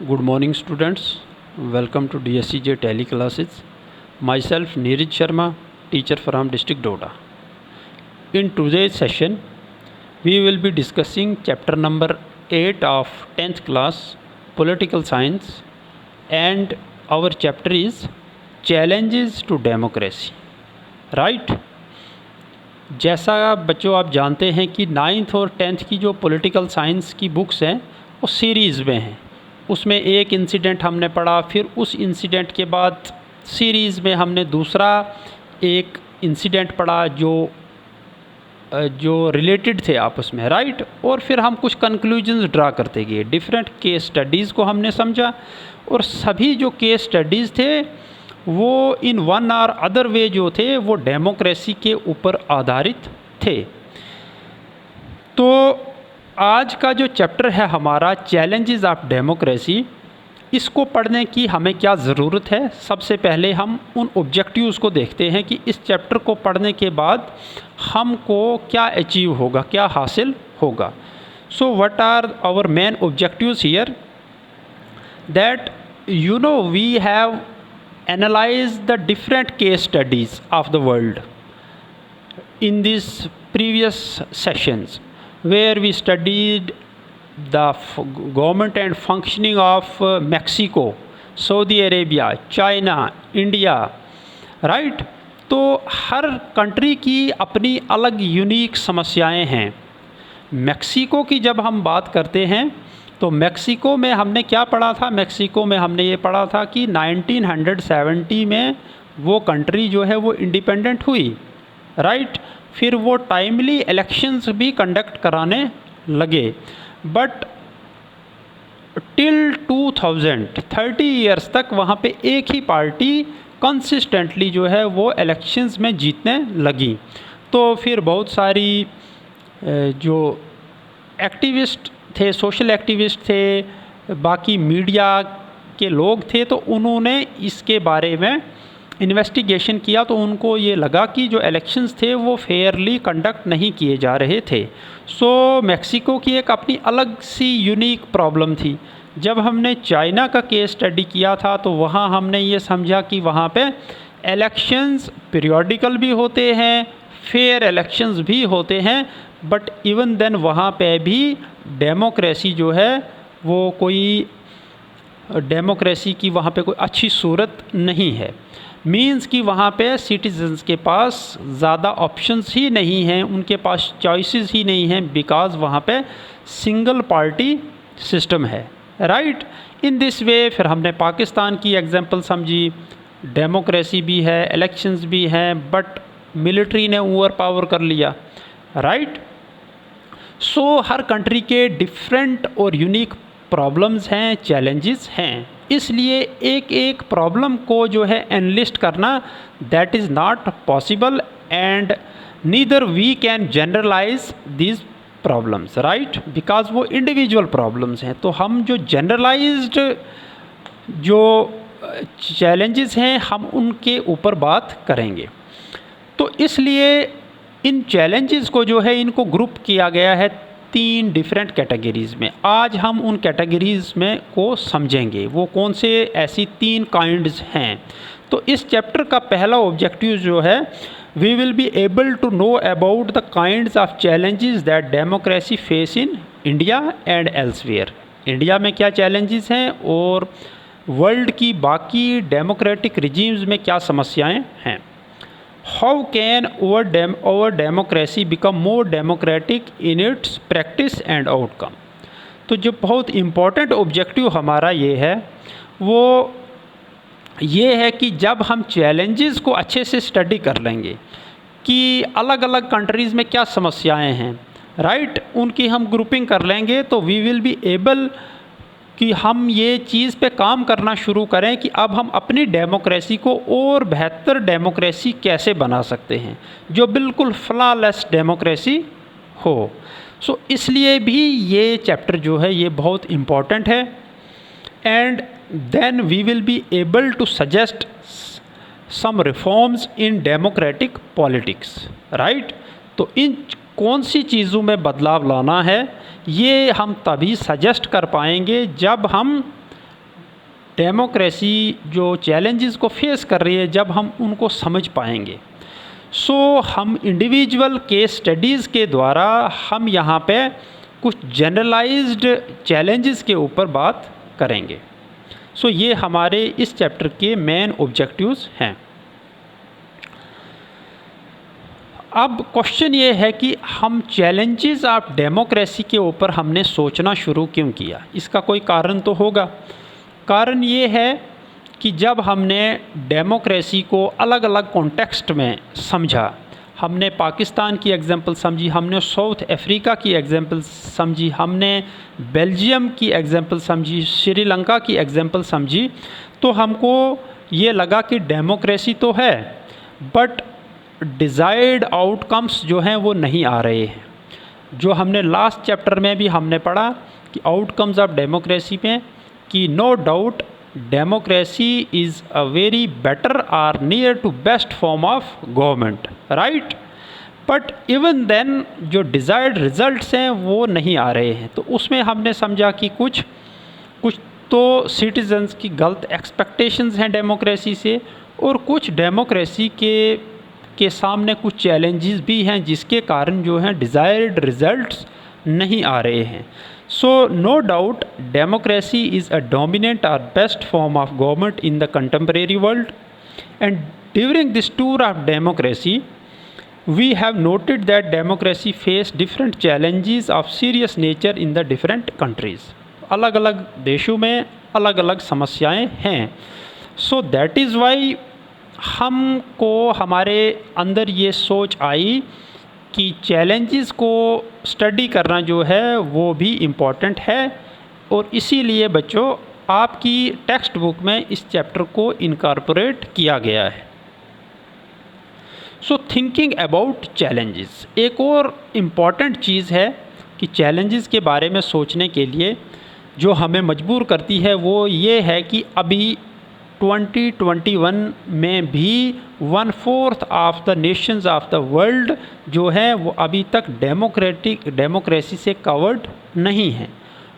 Good morning, students. Welcome to DSCJ Tally classes. Myself Neeraj Sharma, teacher from District Doda. In today's session, we will be discussing chapter number 8 of 10th class Political Science, and our chapter is Challenges to Democracy. Right? जैसा बच्चों आप जानते हैं कि 9th और 10th की जो political science की बुक्स हैं वो सीरीज़ में हैं। उसमें एक इंसिडेंट हमने पढ़ा, फिर उस इंसिडेंट के बाद सीरीज़ में हमने दूसरा एक इंसिडेंट पढ़ा जो रिलेटेड थे आपस में, राइट। और फिर हम कुछ कंक्लूजन्स ड्रा करते गए, डिफरेंट केस स्टडीज़ को हमने समझा, और सभी जो केस स्टडीज़ थे वो इन वन और अदर वे जो थे वो डेमोक्रेसी के ऊपर आधारित थे। तो आज का जो चैप्टर है हमारा चैलेंजेस ऑफ डेमोक्रेसी, इसको पढ़ने की हमें क्या ज़रूरत है। सबसे पहले हम उन ऑब्जेक्टिव्स को देखते हैं कि इस चैप्टर को पढ़ने के बाद हमको क्या अचीव होगा, क्या हासिल होगा। So what are our main objectives here, that we have analyze the different case studies of the world in these previous sessions, where we studied the government and functioning of Mexico, Saudi Arabia, China, India, right। तो हर country की अपनी अलग unique समस्याएं हैं। Mexico की जब हम बात करते हैं तो मैक्सिको में हमने क्या पढ़ा था, मैक्सिको में हमने ये पढ़ा था कि 1970 में वो कंट्री जो है वो इंडिपेंडेंट हुई, राइट। फिर वो टाइमली इलेक्शंस भी कंडक्ट कराने लगे, बट टिल 2030 ईयर्स तक वहाँ पे एक ही पार्टी कंसिस्टेंटली जो है वो इलेक्शंस में जीतने लगी। तो फिर बहुत सारी जो एक्टिविस्ट थे, सोशल एक्टिविस्ट थे, बाकी मीडिया के लोग थे, तो उन्होंने इसके बारे में इन्वेस्टिगेशन किया। तो उनको ये लगा कि जो इलेक्शंस थे वो फेयरली कंडक्ट नहीं किए जा रहे थे। सो मैक्सिको की एक अपनी अलग सी यूनिक प्रॉब्लम थी। जब हमने चाइना का केस स्टडी किया था तो वहाँ हमने ये समझा कि वहाँ पे इलेक्शंस पीरियोडिकल भी होते हैं, फेयर इलेक्शंस भी होते हैं, बट इवन देन वहाँ पे भी डेमोक्रेसी जो है वो कोई डेमोक्रेसी की वहाँ पे कोई अच्छी सूरत नहीं है। मींस कि वहाँ पे सिटीजन्स के पास ज़्यादा ऑप्शंस ही नहीं हैं, उनके पास चॉइसेस ही नहीं हैं, बिकॉज़ वहाँ पे सिंगल पार्टी सिस्टम है, राइट। इन दिस वे फिर हमने पाकिस्तान की एग्जांपल समझी, डेमोक्रेसी भी है, इलेक्शंस भी हैं, बट मिलिट्री ने ओवर पावर कर लिया, राइट। सो हर कंट्री के डिफरेंट और यूनिक प्रॉब्लम्स हैं, चैलेंजेस हैं, इसलिए एक एक प्रॉब्लम को जो है एनालिस्ट करना that is not possible, and neither we can generalize these problems, right, because वो इंडिविजुअल प्रॉब्लम्स हैं। तो हम जो जनरलाइज्ड जो चैलेंजेस हैं हम उनके ऊपर बात करेंगे। तो इसलिए इन चैलेंजेस को जो है इनको ग्रुप किया गया है 3 डिफरेंट कैटेगरीज़ में। आज हम उन कैटेगरीज़ में को समझेंगे वो कौन से ऐसी 3 काइंड्स हैं। तो इस चैप्टर का पहला ऑब्जेक्टिव जो है, we will be able to know about the kinds of challenges that democracy face in India and elsewhere. India में क्या चैलेंजेस हैं और वर्ल्ड की बाकी डेमोक्रेटिक रिजीम्स में क्या समस्याएं हैं। How can our democracy become more democratic in its practice and outcome। तो जो बहुत इम्पोर्टेंट ऑब्जेक्टिव हमारा ये है वो ये है कि जब हम चैलेंजेस को अच्छे से स्टडी कर लेंगे कि अलग अलग कंट्रीज़ में क्या समस्याएं हैं, राइट, उनकी हम ग्रुपिंग कर लेंगे, तो वी विल बी एबल कि हम ये चीज़ पे काम करना शुरू करें कि अब हम अपनी डेमोक्रेसी को और बेहतर डेमोक्रेसी कैसे बना सकते हैं जो बिल्कुल फ्लॉलेस डेमोक्रेसी हो। सो इसलिए भी ये चैप्टर जो है ये बहुत इम्पॉर्टेंट है, and then we will be able to suggest some reforms in democratic politics, right. तो इन कौन सी चीज़ों में बदलाव लाना है ये हम तभी सजेस्ट कर पाएंगे जब हम डेमोक्रेसी जो चैलेंजेस को फेस कर रही है जब हम उनको समझ पाएंगे। सो हम इंडिविजुअल केस स्टडीज़ के द्वारा हम यहाँ पे कुछ जनरलाइज्ड चैलेंजेस के ऊपर बात करेंगे। सो ये हमारे इस चैप्टर के मेन ऑब्जेक्टिव्स हैं। अब क्वेश्चन ये है कि हम चैलेंजेस ऑफ डेमोक्रेसी के ऊपर हमने सोचना शुरू क्यों किया? इसका कोई कारण तो होगा। कारण ये है कि जब हमने डेमोक्रेसी को अलग अलग कॉन्टेक्स्ट में समझा, हमने पाकिस्तान की एग्जांपल समझी, हमने साउथ अफ्रीका की एग्जांपल समझी, हमने बेल्जियम की एग्जांपल समझी, श्रीलंका की एग्जांपल समझी, तो हमको ये लगा कि डेमोक्रेसी तो है बट डिज़ायर्ड आउटकम्स जो हैं वो नहीं आ रहे हैं। जो हमने लास्ट चैप्टर में भी हमने पढ़ा कि आउटकम्स ऑफ डेमोक्रेसी में कि no doubt democracy is a very better और near to best form of government, right, but even then जो डिज़ायर्ड रिजल्ट्स हैं वो नहीं आ रहे हैं। तो उसमें हमने समझा कि कुछ तो सिटीजन्स की गलत एक्सपेक्टेशंस हैं डेमोक्रेसी से, और कुछ डेमोक्रेसी के सामने कुछ चैलेंजेस भी हैं जिसके कारण जो हैं डिज़ायर्ड रिजल्ट्स नहीं आ रहे हैं। So no doubt democracy is a dominant or best form of government in the contemporary world, and during this tour of democracy we have noted that democracy face different challenges of serious nature in the different countries. अलग अलग देशों में अलग अलग समस्याएं हैं। So that is why हमको हमारे अंदर ये सोच आई कि चैलेंजेस को स्टडी करना जो है वो भी इम्पॉर्टेंट है, और इसीलिए बच्चों आपकी टेक्स्ट बुक में इस चैप्टर को इनकॉर्पोरेट किया गया है। सो थिंकिंग अबाउट चैलेंजेस एक और इम्पॉर्टेंट चीज़ है कि चैलेंजेस के बारे में सोचने के लिए जो हमें मजबूर करती है वो ये है कि अभी 2021 में भी 1/4 of the Nations of the world जो है वो अभी तक डेमोक्रेसी से कवर्ड नहीं है।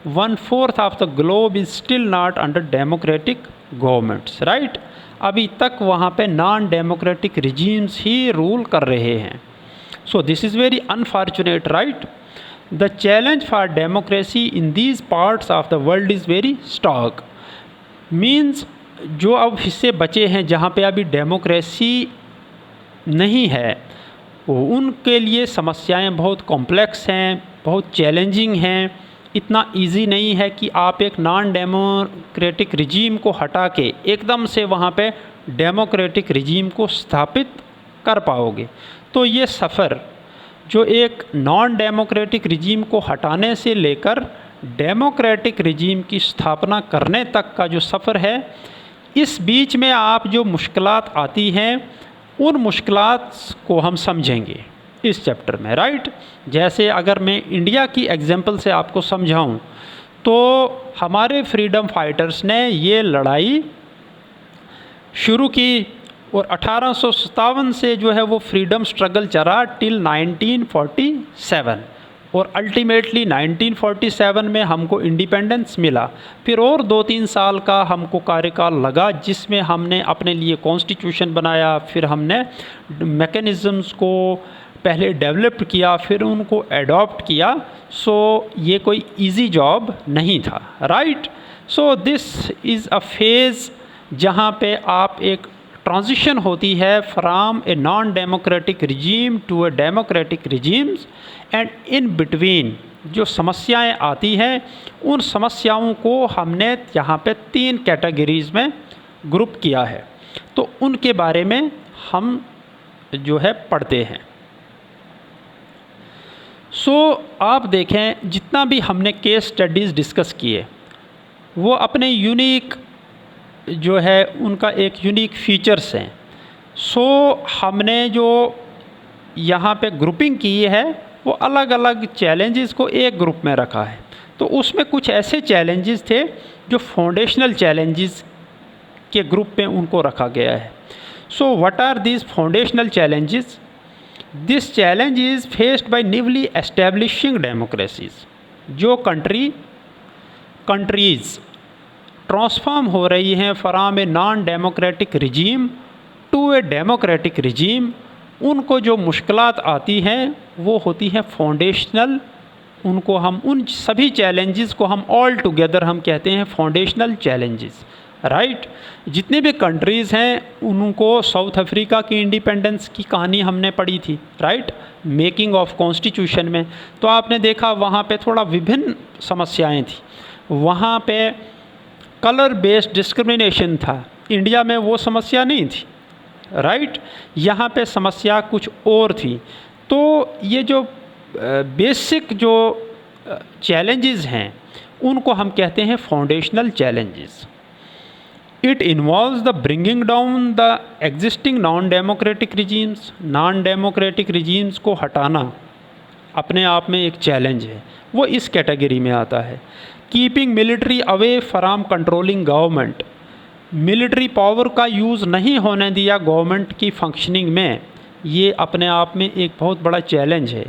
1/4 of the globe is still not under democratic governments, right. अभी तक वहाँ पे नॉन डेमोक्रेटिक रिजीम्स ही रूल कर रहे हैं। सो this is very unfortunate, right. The challenge for democracy in these parts of the world is very strong. Means जो अब हिस्से बचे हैं जहाँ पे अभी डेमोक्रेसी नहीं है, उनके लिए समस्याएं बहुत कॉम्प्लेक्स हैं, बहुत चैलेंजिंग हैं। इतना इजी नहीं है कि आप एक नॉन डेमोक्रेटिक रिजीम को हटा के एकदम से वहाँ पे डेमोक्रेटिक रिजीम को स्थापित कर पाओगे। तो ये सफ़र जो एक नॉन डेमोक्रेटिक रिजीम को हटाने से लेकर डेमोक्रेटिक रिजीम की स्थापना करने तक का जो सफ़र है, इस बीच में आप जो मुश्किलात आती हैं उन मुश्किलात को हम समझेंगे इस चैप्टर में, राइट। जैसे अगर मैं इंडिया की एग्जांपल से आपको समझाऊं तो हमारे फ्रीडम फाइटर्स ने ये लड़ाई शुरू की और 1857 से जो है वो फ्रीडम स्ट्रगल चला टिल 1947, और अल्टीमेटली 1947 में हमको इंडिपेंडेंस मिला। फिर और 2-3 साल का हमको कार्यकाल लगा जिसमें हमने अपने लिए कॉन्स्टिट्यूशन बनाया, फिर हमने मैकेनिज़म्स को पहले डेवलप किया, फिर उनको एडॉप्ट किया। सो ये कोई इजी जॉब नहीं था, right. So this is a phase जहाँ पे आप एक ट्रांजिशन होती है from a non democratic regime to a democratic regimes, and in between जो समस्याएं आती हैं उन समस्याओं को हमने यहाँ पे 3 कैटेगरीज़ में ग्रुप किया है। तो उनके बारे में हम जो है पढ़ते हैं। सो आप देखें जितना भी हमने केस स्टडीज़ डिस्कस किए वो अपने यूनिक जो है उनका एक यूनिक फीचर्स हैं। सो हमने जो यहाँ पे ग्रुपिंग की है वो अलग अलग चैलेंजेस को एक ग्रुप में रखा है। तो उसमें कुछ ऐसे चैलेंजेस थे जो फाउंडेशनल चैलेंजेस के ग्रुप में उनको रखा गया है। So what are these foundational challenges? This challenge is faced by newly establishing democracies. जो कंट्रीज़ ट्रांसफॉर्म हो रही हैं from a non democratic regime to a democratic regime, उनको जो मुश्किलात आती हैं वो होती हैं फाउंडेशनल। उनको हम उन सभी चैलेंजेस को हम ऑल टुगेदर हम कहते हैं फाउंडेशनल चैलेंजेस, राइट। जितने भी कंट्रीज़ हैं उनको, साउथ अफ्रीका की इंडिपेंडेंस की कहानी हमने पढ़ी थी, राइट, मेकिंग ऑफ कॉन्स्टिट्यूशन में। तो आपने देखा वहाँ पे थोड़ा विभिन्न समस्याएं थी। वहाँ पे कलर बेस्ड डिस्क्रिमिनेशन था, इंडिया में वो समस्या नहीं थी, राइट। यहाँ पे समस्या कुछ और थी। तो ये जो बेसिक जो चैलेंजेस हैं उनको हम कहते हैं foundational challenges. It involves the bringing down the existing non democratic regimes. Non democratic regimes को हटाना अपने आप में एक चैलेंज है, वो इस कैटेगरी में आता है। Keeping military away from controlling government, military power का यूज़ नहीं होने दिया गवर्नमेंट की फंक्शनिंग में, ये अपने आप में एक बहुत बड़ा चैलेंज है,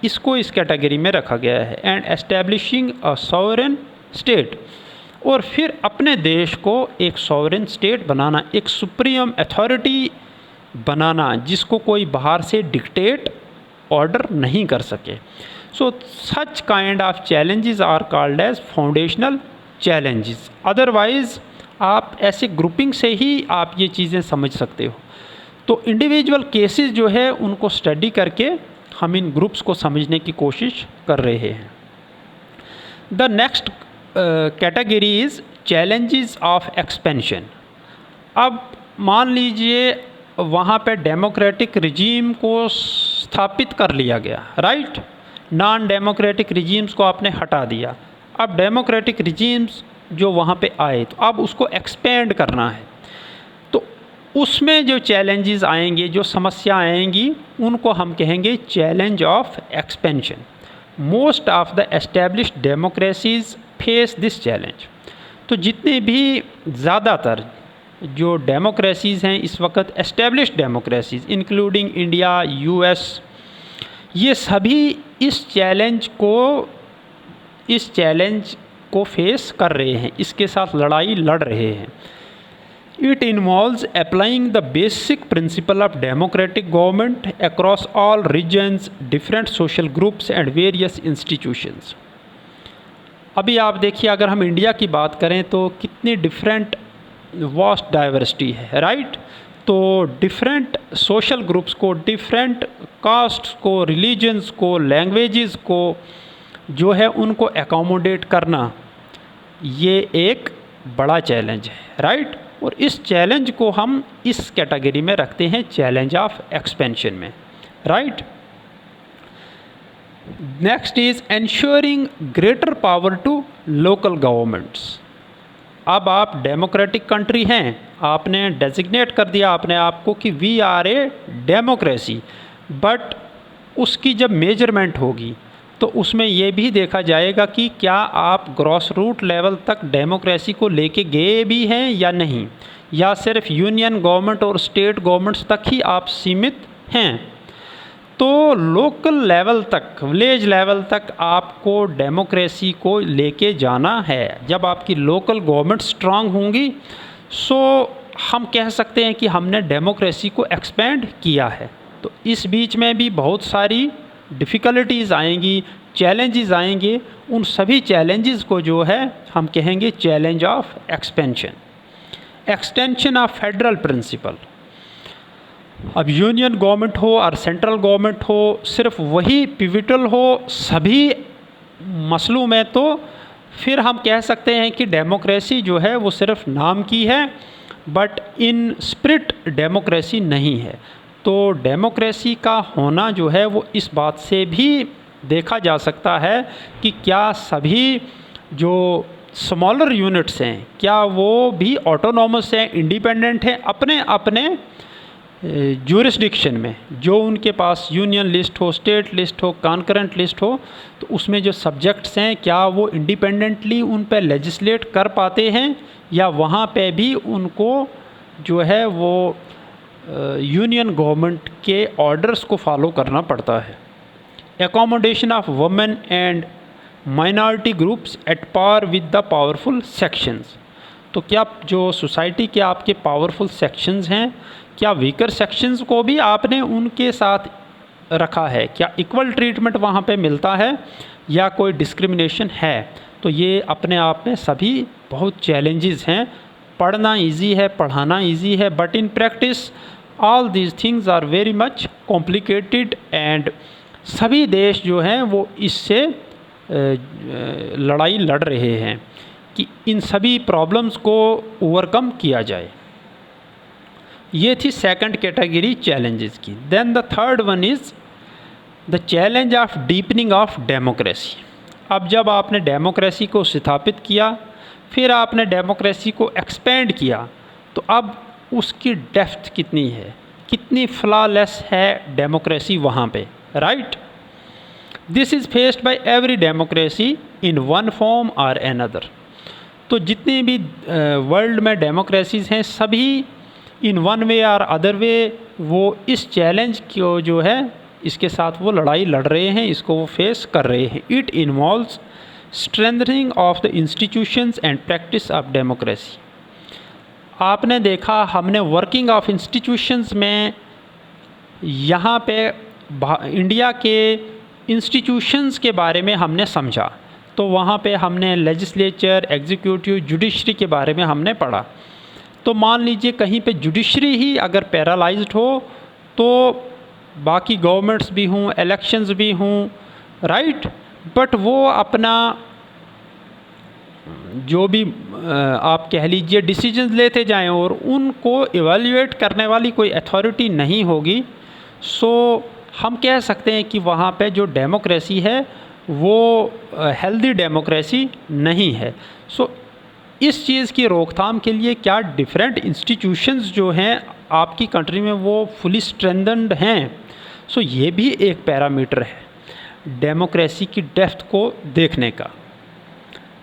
इसको इस कैटेगरी में रखा गया है। And establishing a sovereign state, और फिर अपने देश को एक सॉवरेन स्टेट बनाना, एक सुप्रीम अथॉरिटी बनाना जिसको कोई बाहर से डिक्टेट ऑर्डर नहीं कर सके। So such kind of challenges are called as foundational challenges. Otherwise आप ऐसे ग्रुपिंग से ही आप ये चीज़ें समझ सकते हो। तो इंडिविजुअल केसेस जो है उनको स्टडी करके हम इन ग्रुप्स को समझने की कोशिश कर रहे हैं। The next category is challenges of expansion. अब मान लीजिए वहाँ पे डेमोक्रेटिक रिजीम को स्थापित कर लिया गया, राइट, नॉन डेमोक्रेटिक रिजीम्स को आपने हटा दिया। अब डेमोक्रेटिक रिजीम्स जो वहाँ पे आए तो अब उसको एक्सपेंड करना है, तो उसमें जो चैलेंजेस आएंगे, जो समस्या आएंगी, उनको हम कहेंगे challenge of expansion. Most of the established democracies face this challenge. तो जितने भी ज़्यादातर जो डेमोक्रेसीज़ हैं इस वक्त, established democracies including India, US, ये सभी इस चैलेंज को फेस कर रहे हैं, इसके साथ लड़ाई लड़ रहे हैं। It involves applying the basic principle of democratic government across all regions, different social groups and various institutions. अभी आप देखिए, अगर हम इंडिया की बात करें तो कितनी डिफरेंट वास्ट डाइवर्सिटी है, राइट। तो डिफरेंट सोशल ग्रुप्स को, डिफरेंट कास्ट को, रिलीजन्स को, लैंग्वेजेस को जो है उनको एकोमोडेट करना, ये एक बड़ा चैलेंज है, राइट। और इस चैलेंज को हम इस कैटेगरी में रखते हैं चैलेंज ऑफ एक्सपेंशन में, right. Next is ensuring greater power to local governments. अब आप डेमोक्रेटिक कंट्री हैं, आपने डेजिग्नेट कर दिया अपने आप को कि we are a democracy, but उसकी जब मेजरमेंट होगी तो उसमें ये भी देखा जाएगा कि क्या आप ग्रॉस रूट लेवल तक डेमोक्रेसी को लेके गए भी हैं या नहीं, या सिर्फ यूनियन गवर्नमेंट और स्टेट गवर्नमेंट्स तक ही आप सीमित हैं। तो लोकल लेवल तक, विलेज लेवल तक आपको डेमोक्रेसी को लेके जाना है। जब आपकी लोकल गवर्नमेंट स्ट्रांग होंगी, सो हम कह सकते हैं कि हमने डेमोक्रेसी को एक्सपेंड किया है। तो इस बीच में भी बहुत सारी डिफ़िकल्टीज़ आएंगी, चैलेंजेस आएंगे। उन सभी चैलेंजेस को जो है हम कहेंगे challenge of expansion. Extension of federal principle. अब यूनियन गवर्नमेंट हो और सेंट्रल गवर्नमेंट हो, सिर्फ वही पिविटल हो सभी मसलों में, तो फिर हम कह सकते हैं कि डेमोक्रेसी जो है वो सिर्फ नाम की है, बट इन स्पिरिट डेमोक्रेसी नहीं है। तो डेमोक्रेसी का होना जो है वो इस बात से भी देखा जा सकता है कि क्या सभी जो स्मॉलर यूनिट्स हैं क्या वो भी ऑटोनॉमस हैं, इंडिपेंडेंट हैं अपने अपने ज्यूरिस्डिक्शन में। जो उनके पास यूनियन लिस्ट हो, स्टेट लिस्ट हो, कॉन्करेंट लिस्ट हो, तो उसमें जो सब्जेक्ट्स हैं क्या वो इंडिपेंडेंटली उन पर लेजिस्लेट कर पाते हैं, या वहाँ पे भी उनको जो है वो यूनियन गवर्नमेंट के ऑर्डर्स को फॉलो करना पड़ता है। Accommodation of women and minority groups at par with the powerful sections. तो क्या जो सोसाइटी के आपके पावरफुल सेक्शंस हैं, क्या वीकर सेक्शंस को भी आपने उनके साथ रखा है? क्या इक्वल ट्रीटमेंट वहाँ पे मिलता है या कोई डिस्क्रिमिनेशन है? तो ये अपने आप में सभी बहुत चैलेंजेस हैं। पढ़ना इजी है, पढ़ाना इजी है, but in practice all these things are very much complicated and सभी देश जो हैं वो इससे लड़ाई लड़ रहे हैं कि इन सभी प्रॉब्लम्स को ओवरकम किया जाए। ये थी सेकंड कैटेगरी चैलेंजेस की। Then the third one is the challenge of deepening of democracy. अब जब आपने डेमोक्रेसी को स्थापित किया, फिर आपने डेमोक्रेसी को एक्सपेंड किया, तो अब उसकी डेप्थ कितनी है, कितनी फ्लॉलेस है डेमोक्रेसी वहाँ पे, right? This is faced bye every democracy in one form और अनदर। तो जितनी भी वर्ल्ड में डेमोक्रेसीज हैं, सभी इन वन वे और अदर वे वो इस चैलेंज को जो है इसके साथ वो लड़ाई लड़ रहे हैं, इसको वो फेस कर रहे हैं। It involves strengthening of the institutions and practice of democracy. आपने देखा, हमने वर्किंग ऑफ इंस्टीट्यूशंस में यहाँ पे इंडिया के इंस्टीट्यूशंस के बारे में हमने समझा, तो वहाँ पे हमने लेजिस्लेचर, एग्जीक्यूटिव, जुडिशरी के बारे में हमने पढ़ा। तो मान लीजिए कहीं पे जुडिशरी ही अगर पैरालाइज्ड हो तो बाकी गवर्नमेंट्स भी हों, इलेक्शंस भी हों, राइट, बट वो अपना जो भी आप कह लीजिए डिसीजंस लेते जाएं और उनको इवैल्यूएट करने वाली कोई अथॉरिटी नहीं होगी, सो हम कह सकते हैं कि वहाँ पे जो डेमोक्रेसी है वो हेल्दी डेमोक्रेसी नहीं है। सो इस चीज़ की रोकथाम के लिए क्या डिफरेंट इंस्टीट्यूशंस जो हैं आपकी कंट्री में वो फुली स्ट्रेंथन्ड हैं? सो ये भी एक पैरामीटर है डेमोक्रेसी की डेप्थ को देखने का।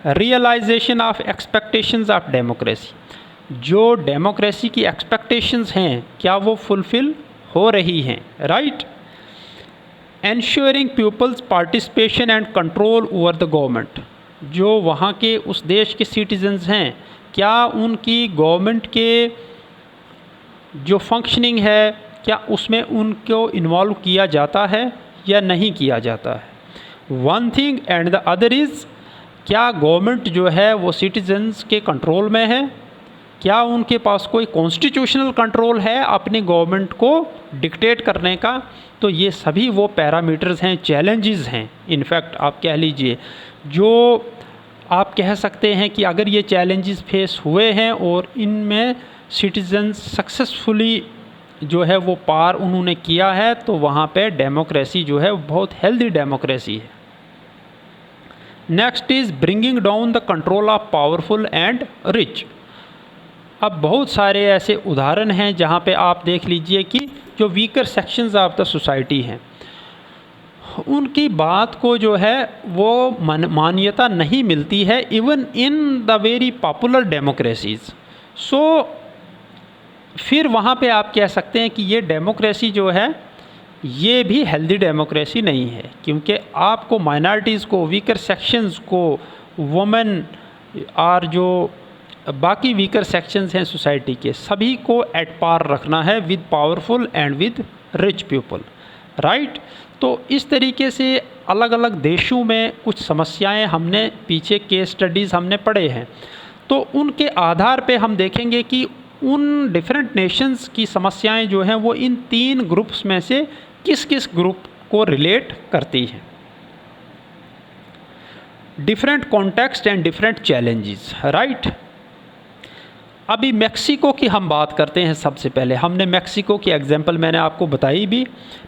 Realisation of expectations of democracy, जो डेमोक्रेसी की एक्सपेक्टेशंस हैं क्या वो फुलफ़िल हो रही हैं, right? Ensuring people's participation and control over the government, जो वहाँ के उस देश के सिटीजन्स हैं क्या उनकी गवर्नमेंट के जो फंक्शनिंग है क्या उसमें उनको इन्वॉल्व किया जाता है या नहीं किया जाता है। One thing and the other is, क्या गवर्नमेंट जो है वो सिटीजन्स के कंट्रोल में है, क्या उनके पास कोई कॉन्स्टिट्यूशनल कंट्रोल है अपनी गवर्नमेंट को डिक्टेट करने का। तो ये सभी वो पैरामीटर्स हैं, चैलेंजेस हैं, इनफैक्ट आप कह लीजिए, जो आप कह सकते हैं कि अगर ये चैलेंजेस फेस हुए हैं और इनमें सिटीजन्स सक्सेसफुली जो है वो पार उन्होंने किया है, तो वहाँ पे डेमोक्रेसी जो है बहुत हेल्दी डेमोक्रेसी है। Next is bringing down the control of powerful and rich. अब बहुत सारे ऐसे उदाहरण हैं जहाँ पे आप देख लीजिए कि जो weaker sections of the society हैं उनकी बात को जो है वो मान्यता नहीं मिलती है even in the very popular democracies. So फिर वहाँ पे आप कह सकते हैं कि ये डेमोक्रेसी जो है ये भी हेल्दी डेमोक्रेसी नहीं है, क्योंकि आपको माइनॉरिटीज़ को, वीकर सेक्शंस को, वुमेन और जो बाकी वीकर सेक्शंस हैं सोसाइटी के, सभी को एट पार रखना है with powerful and with rich people, right. तो इस तरीके से अलग अलग देशों में कुछ समस्याएं हमने पीछे केस स्टडीज़ हमने पढ़े हैं, तो उनके आधार पे हम देखेंगे कि उन डिफरेंट नेशंस की समस्याएं जो हैं वो इन तीन ग्रुप्स में से किस किस ग्रुप को रिलेट करती हैं। Different context and different challenges, right. अभी मेक्सिको की हम बात करते हैं। सबसे पहले हमने मेक्सिको की एग्जांपल मैंने आपको बताई भी,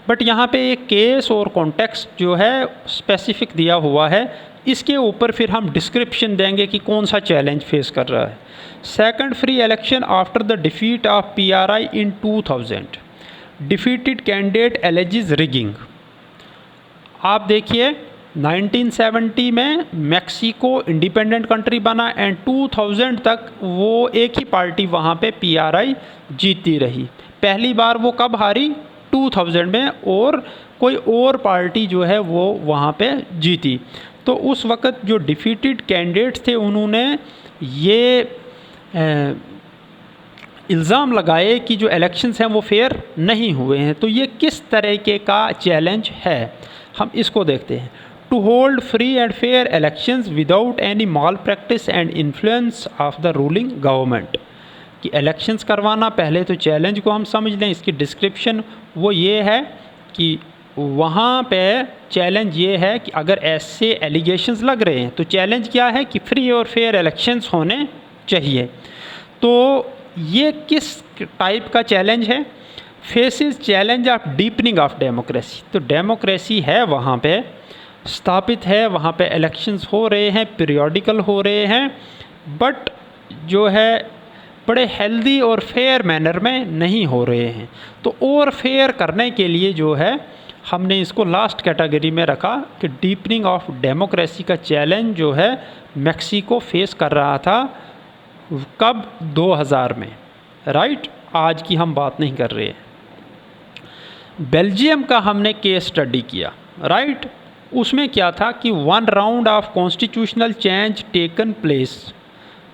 बट यहाँ पे एक केस और कॉन्टेक्स्ट जो है स्पेसिफिक दिया हुआ है, इसके ऊपर फिर हम डिस्क्रिप्शन देंगे कि कौन सा चैलेंज फेस कर रहा है। Second, free election after the defeat of PRI in 2000, defeated candidate alleges rigging. आप देखिए 1970 में मेक्सिको इंडिपेंडेंट कंट्री बना एंड 2000 तक वो एक ही पार्टी वहाँ पे PRI जीतती रही। पहली बार वो कब हारी? 2000 में, और कोई और पार्टी जो है वो वहाँ पे जीती। तो उस वक़्त जो डिफीटेड कैंडिडेट्स थे उन्होंने ये इल्ज़ाम लगाए कि जो इलेक्शंस हैं वो फेयर नहीं हुए हैं। तो ये किस तरीके का चैलेंज है, हम इसको देखते हैं। To hold free and fair elections without any malpractice and influence of the ruling government, कि इलेक्शंस करवाना, पहले तो चैलेंज को हम समझ लें। इसकी डिस्क्रिप्शन वो ये है कि वहाँ पे चैलेंज ये है कि अगर ऐसे एलिगेशंस लग रहे हैं तो चैलेंज क्या है कि फ्री और फेयर इलेक्शंस होने चाहिए। तो ये किस टाइप का चैलेंज है? Faces challenge of deepening of democracy. तो डेमोक्रेसी है वहाँ पे स्थापित है, वहाँ पे इलेक्शंस हो रहे हैं, पीरियोडिकल हो रहे हैं, बट जो है बड़े हेल्दी और फेयर मैनर में नहीं हो रहे हैं। तो और फेयर करने के लिए जो है हमने इसको लास्ट कैटेगरी में रखा कि डीपनिंग ऑफ डेमोक्रेसी का चैलेंज जो है मैक्सिको फेस कर रहा था। कब? 2000 में, राइट। आज की हम बात नहीं कर रहे हैं। बेल्जियम का हमने केस स्टडी किया, राइट। उसमें क्या था कि 1 round of constitutional change taken place.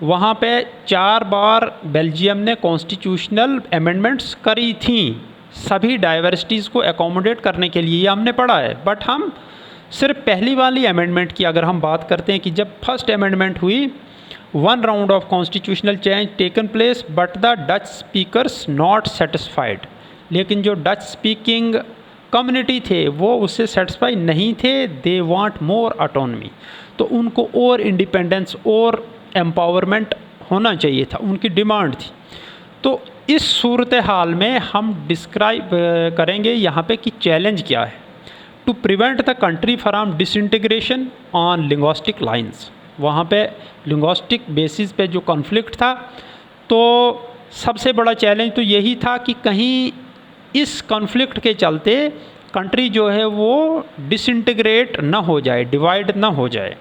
वहाँ पे 4 बार बेल्जियम ने कॉन्स्टिट्यूशनल अमेंडमेंट्स करी थी, सभी डाइवर्सिटीज़ को एकोमोडेट करने के लिए, ये हमने पढ़ा है। बट हम सिर्फ पहली वाली अमेंडमेंट की अगर हम बात करते हैं कि जब फर्स्ट अमेंडमेंट हुई, 1 round of constitutional change taken place but the Dutch speakers not satisfied. लेकिन जो डच स्पीकिंग कम्युनिटी थे वो उससे सेटिस्फाई नहीं थे, दे वांट मोर ऑटोनमी। तो उनको और इंडिपेंडेंस और एम्पावरमेंट होना चाहिए था, उनकी डिमांड थी। तो इस सूरत हाल में हम डिस्क्राइब करेंगे यहाँ पे कि चैलेंज क्या है। To prevent the country from disintegration on linguistic lines. वहाँ पे लिंग्विस्टिक बेसिस पे जो कॉन्फ्लिक्ट था, तो सबसे बड़ा चैलेंज तो यही था कि कहीं इस कॉन्फ्लिक्ट के चलते कंट्री जो है वो डिसइंटीग्रेट ना हो जाए, डिवाइड ना हो जाए।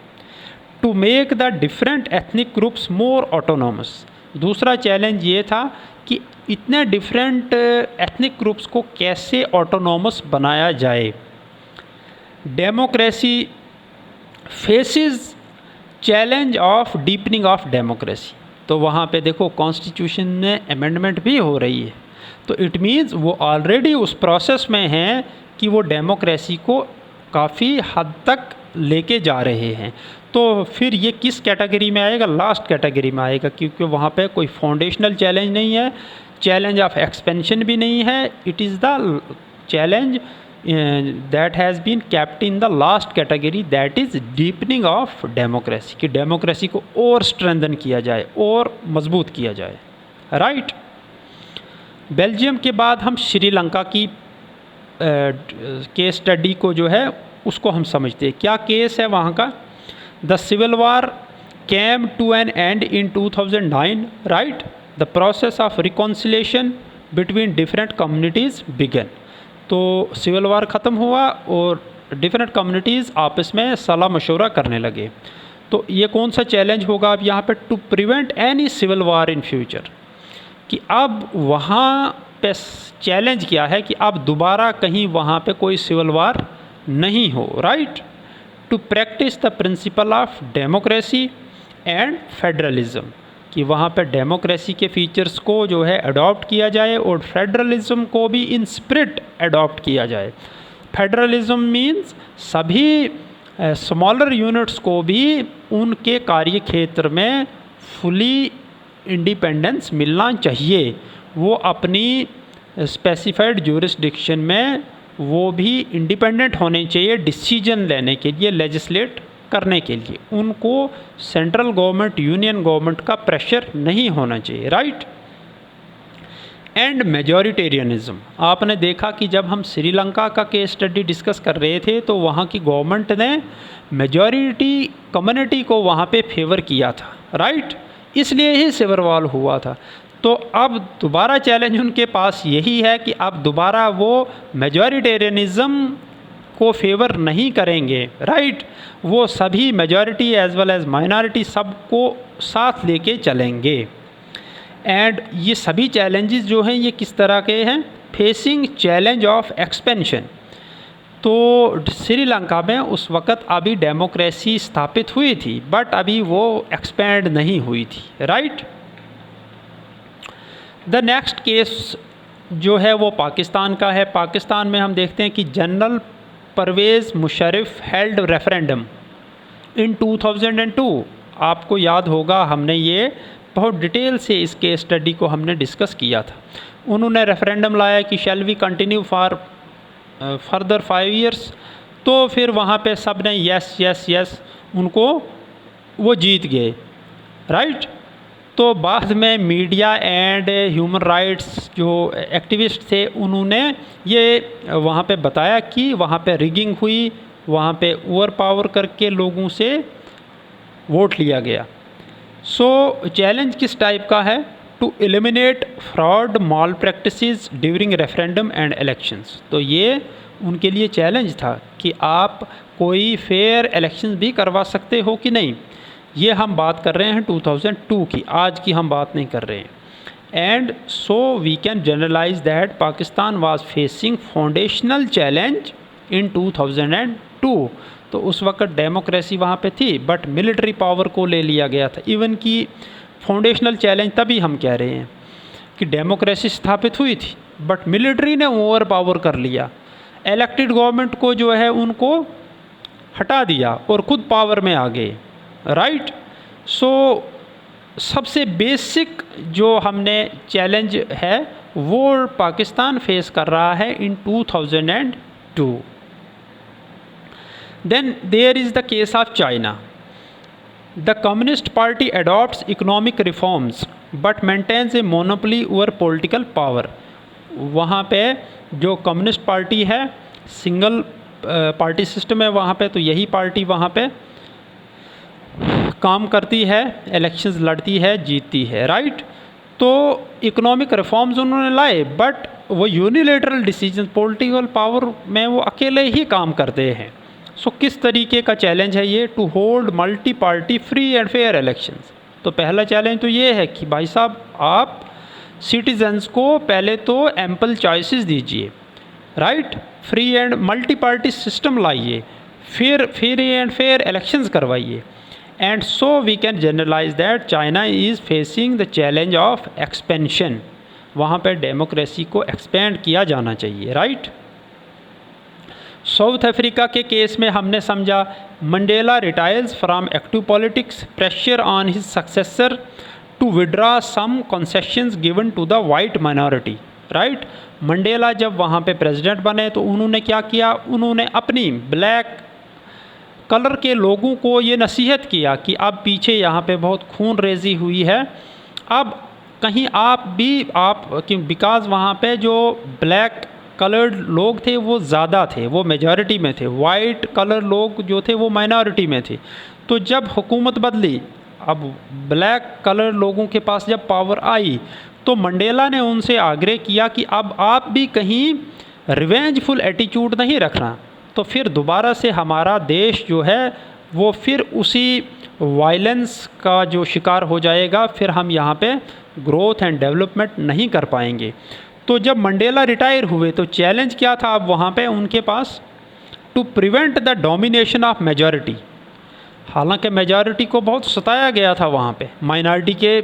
To make the different ethnic groups more autonomous. दूसरा चैलेंज ये था कि इतने डिफरेंट एथनिक ग्रुप्स को कैसे ऑटोनोमस बनाया जाए। Democracy faces challenge of deepening of democracy. तो वहाँ पे देखो कॉन्स्टिट्यूशन में अमेंडमेंट भी हो रही है, तो इट मीन्स वो ऑलरेडी उस प्रोसेस में हैं कि वो डेमोक्रेसी को काफ़ी हद तक लेके जा रहे हैं। तो फिर ये किस कैटेगरी में आएगा? लास्ट कैटेगरी में आएगा, क्योंकि वहाँ पे कोई फाउंडेशनल चैलेंज नहीं है, चैलेंज ऑफ एक्सपेंशन भी नहीं है। It is the challenge that has been kept in the last category, that is deepening of democracy, कि डेमोक्रेसी को और स्ट्रेंथन किया जाए और मजबूत किया जाए, राइट। बेल्जियम के बाद हम श्रीलंका की केस स्टडी को जो है उसको हम समझते हैं। क्या केस है वहाँ का? The civil war came to an end in 2009, right. The process of reconciliation between different communities began. तो सिविल वार ख़त्म हुआ और डिफरेंट कम्युनिटीज़ आपस में सलाह मशवरा करने लगे। तो ये कौन सा चैलेंज होगा अब यहाँ पे? To prevent any civil war in future, कि अब वहाँ पे चैलेंज क्या है कि अब दोबारा कहीं वहाँ पे कोई सिविल वार नहीं हो, right. To practice the principle of democracy and federalism, कि वहाँ पे डेमोक्रेसी के फीचर्स को जो है अडॉप्ट किया जाए और फेडरलिज्म को भी इन स्पिरिट अडॉप्ट किया जाए। फेडरलिज्म मीन्स सभी स्मॉलर यूनिट्स को भी उनके कार्य क्षेत्र में फुली इंडिपेंडेंस मिलना चाहिए, वो अपनी स्पेसिफाइड ज्यूरिसडिक्शन में वो भी इंडिपेंडेंट होने चाहिए डिसीजन लेने के लिए, लेजिस्लेट करने के लिए। उनको सेंट्रल गवर्नमेंट, यूनियन गवर्नमेंट का प्रेशर नहीं होना चाहिए, राइट। एंड मेजॉरिटेरियनिज्म, आपने देखा कि जब हम श्रीलंका का केस स्टडी डिस्कस कर रहे थे तो वहाँ की गवर्नमेंट ने मेजॉरिटी कम्युनिटी को वहाँ पे फेवर किया था, राइट। इसलिए ही सिविल वॉर हुआ था। तो अब दोबारा चैलेंज उनके पास यही है कि अब दोबारा वो मेजॉरिटेरियनिज़्म को फेवर नहीं करेंगे, राइट। वो सभी majority as well as minority सबको साथ लेके चलेंगे। एंड ये सभी चैलेंजेस जो हैं ये किस तरह के हैं? Facing challenge of expansion. तो श्रीलंका में उस वक़्त अभी डेमोक्रेसी स्थापित हुई थी, बट अभी वो एक्सपेंड नहीं हुई थी, राइट। द नेक्स्ट केस जो है वो पाकिस्तान का है। पाकिस्तान में हम देखते हैं कि general Pervez Musharraf held referendum in 2002। आपको याद होगा, हमने ये बहुत डिटेल से इस केस स्टडी को हमने डिस्कस किया था। उन्होंने रेफरेंडम लाया कि shall we continue for further 5 years, तो फिर वहाँ पे सब ने यस यस यस, उनको वो जीत गए, राइट। तो बाद में मीडिया एंड ह्यूमन राइट्स जो एक्टिविस्ट थे, उन्होंने ये वहाँ पे बताया कि वहाँ पे रिगिंग हुई, वहाँ पे ओवर पावर करके लोगों से वोट लिया गया। सो चैलेंज किस टाइप का है? To eliminate fraud malpractices during referendum and elections. तो ये उनके लिए चैलेंज था कि आप कोई फेयर इलेक्शंस भी करवा सकते हो कि नहीं। ये हम बात कर रहे हैं 2002 की, आज की हम बात नहीं कर रहे हैं। And so we can generalize that Pakistan was facing foundational challenge in 2002। तो उस वक्त डेमोक्रेसी वहाँ पे थी, बट मिलिट्री पावर को ले लिया गया था। इवन की फाउंडेशनल चैलेंज तभी हम कह रहे हैं कि डेमोक्रेसी स्थापित हुई थी, बट मिलिट्री ने ओवर पावर कर लिया, इलेक्टेड गवर्नमेंट को जो है उनको हटा दिया और खुद पावर में आ गए, राइट। सो सबसे बेसिक जो हमने चैलेंज है वो पाकिस्तान फेस कर रहा है in 2002। Then there is the case of China. The communist party adopts economic reforms but maintains a monopoly over political power. वहाँ पे जो कम्युनिस्ट पार्टी है, सिंगल पार्टी सिस्टम है वहाँ पे, तो यही पार्टी वहाँ पे काम करती है, इलेक्शंस लड़ती है, जीतती है, राइट। तो इकोनॉमिक रिफॉर्म्स उन्होंने लाए, बट वो यूनिलेटरल डिसीजन, पॉलिटिकल पावर में वो अकेले ही काम करते हैं। सो किस तरीके का चैलेंज है ये? To hold multi party free and fair elections. तो पहला चैलेंज तो ये है कि भाई साहब, आप सिटीजन्स को पहले तो एम्पल चॉइसेस दीजिए, right, free and multi party system लाइए, फिर फ्री एंड फेयर इलेक्शंस करवाइए। And so we can generalize that China is facing the challenge of expansion. वहाँ पर डेमोक्रेसी को एक्सपेंड किया जाना चाहिए, राइट। साउथ अफ्रीका के केस में हमने समझा Mandela retires from active politics, pressure on his successor to withdraw some concessions given to the white minority, right. Mandela जब वहाँ पे प्रेसिडेंट बने तो उन्होंने क्या किया? उन्होंने अपनी ब्लैक कलर के लोगों को ये नसीहत किया कि अब पीछे यहाँ पे बहुत खून रेजी हुई है, अब कहीं आप भी बिकॉज वहाँ पे जो ब्लैक कलर्ड लोग थे वो ज़्यादा थे, वो मेजॉरिटी में थे, वाइट कलर लोग जो थे वो माइनॉरिटी में थे। तो जब हुकूमत बदली, अब ब्लैक कलर लोगों के पास जब पावर आई, तो मंडेला ने उनसे आग्रह किया कि अब आप भी कहीं रिवेंजफुल एटीट्यूड नहीं रखना, तो फिर दोबारा से हमारा देश जो है वो फिर उसी वायलेंस का जो शिकार हो जाएगा, फिर हम यहाँ पे ग्रोथ एंड डेवलपमेंट नहीं कर पाएंगे। तो जब मंडेला रिटायर हुए तो चैलेंज क्या था अब वहाँ पे उनके पास? To prevent the domination of majority. हालांकि मेजॉरिटी को बहुत सताया गया था वहाँ पे माइनॉरिटी के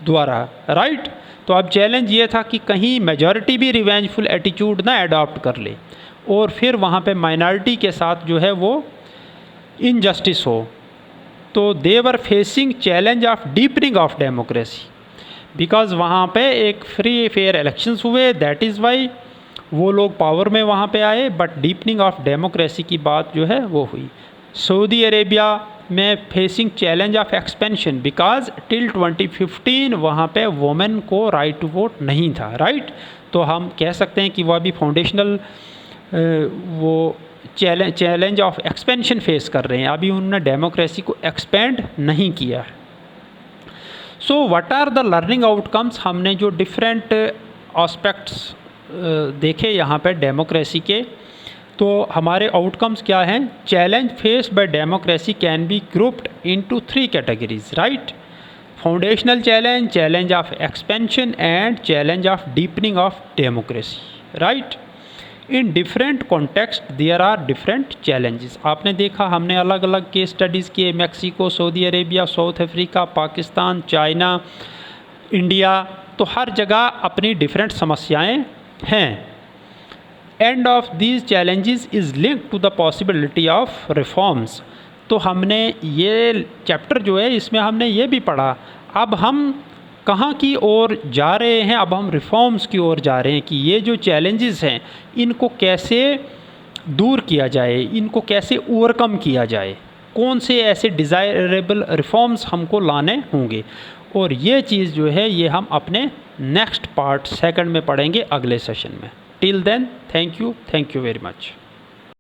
द्वारा, राइट। तो अब चैलेंज ये था कि कहीं मेजॉरिटी भी रिवेंजफुल एटीट्यूड ना अडॉप्ट कर ले और फिर वहाँ पे माइनॉरिटी के साथ जो है वो इनजस्टिस हो। तो they were facing challenge of deepening of democracy, because वहाँ पे एक फ्री फेयर इलेक्शंस हुए, दैट इज़ वाई वो लोग पावर में वहाँ पे आए, बट डीपनिंग ऑफ डेमोक्रेसी की बात जो है वो हुई। सऊदी अरेबिया में facing challenge of expansion, because till 2015 वहाँ पे वोमेन को राइट टू वोट नहीं था, राइट। तो हम कह सकते हैं कि वह भी फाउंडेशनल वो चैलेंज ऑफ एक्सपेंशन फेस कर रहे हैं, अभी उन्होंने डेमोक्रेसी को एक्सपेंड नहीं किया है। So what are the learning outcomes? हमने जो डिफरेंट एस्पेक्ट्स देखे यहाँ पे डेमोक्रेसी के, तो हमारे आउटकम्स क्या हैं? Challenge faced by democracy can be grouped into 3 categories, right. Foundational challenge, challenge of expansion and challenge of deepening of democracy, right. In different context there are different challenges. आपने देखा हमने अलग अलग केस स्टडीज़ किए, Mexico, Saudi Arabia, South Africa, Pakistan, China, India, तो हर जगह अपनी डिफरेंट समस्याएं हैं। And of these challenges is link to the possibility of reforms. तो हमने ये चैप्टर जो है इसमें हमने ये भी पढ़ा, अब हम कहाँ की ओर जा रहे हैं, अब हम रिफॉर्म्स की ओर जा रहे हैं कि ये जो चैलेंजेस हैं इनको कैसे दूर किया जाए, इनको कैसे ओवरकम किया जाए, कौन से ऐसे डिज़ायरेबल रिफॉर्म्स हमको लाने होंगे। और ये चीज़ जो है ये हम अपने नेक्स्ट पार्ट 2 में पढ़ेंगे अगले सेशन में। Till then thank you very much.